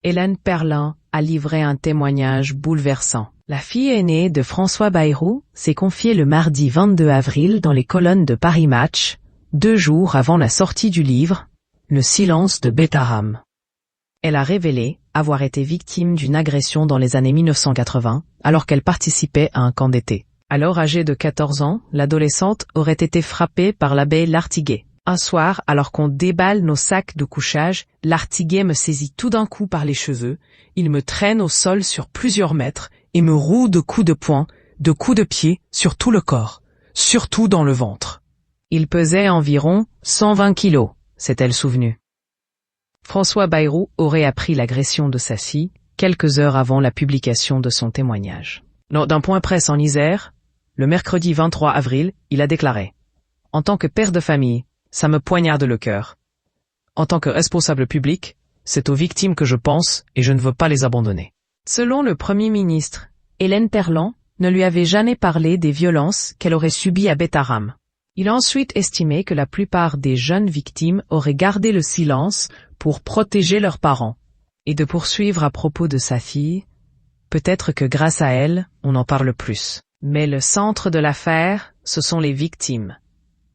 Hélène Perlin a livré un témoignage bouleversant. La fille aînée de François Bayrou s'est confiée le mardi 22 avril dans les colonnes de Paris Match, 2 jours avant la sortie du livre « Le silence de Betaram ». Elle a révélé avoir été victime d'une agression dans les années 1980, alors qu'elle participait à un camp d'été. Alors âgée de 14 ans, l'adolescente aurait été frappée par l'abbé Lartiguet. Un soir, alors qu'on déballe nos sacs de couchage, Lartiguet me saisit tout d'un coup par les cheveux, il me traîne au sol sur plusieurs mètres et me roue de coups de poing, de coups de pied sur tout le corps, surtout dans le ventre. Il pesait environ 120 kilos, s'est-elle souvenue. François Bayrou aurait appris l'agression de sa fille quelques heures avant la publication de son témoignage. Lors d'un point presse en Isère, le mercredi 23 avril, il a déclaré « En tant que père de famille, ça me poignarde le cœur. En tant que responsable public, c'est aux victimes que je pense et je ne veux pas les abandonner. » Selon le Premier ministre, Hélène Perlin ne lui avait jamais parlé des violences qu'elle aurait subies à Betaram. Il a ensuite estimé que la plupart des jeunes victimes auraient gardé le silence pour protéger leurs parents. Et de poursuivre à propos de sa fille, peut-être que grâce à elle, on en parle plus. Mais le centre de l'affaire, ce sont les victimes.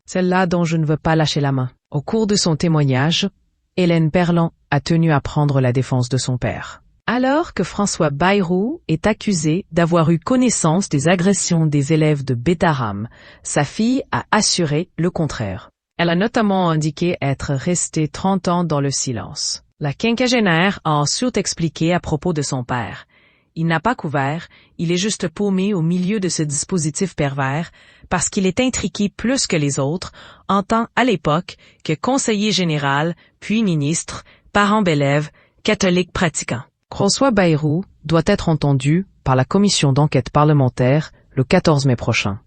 Celle-là dont je ne veux pas lâcher la main. Au cours de son témoignage, Hélène Perlin a tenu à prendre la défense de son père. Alors que François Bayrou est accusé d'avoir eu connaissance des agressions des élèves de Betaram, sa fille a assuré le contraire. Elle a notamment indiqué être restée 30 ans dans le silence. La quinquagénaire a ensuite expliqué à propos de son père. Il n'a pas couvert, il est juste paumé au milieu de ce dispositif pervers parce qu'il est intriqué plus que les autres en tant à l'époque que conseiller général, puis ministre, parent d'élève, catholique pratiquant. François Bayrou doit être entendu par la commission d'enquête parlementaire le 14 mai prochain.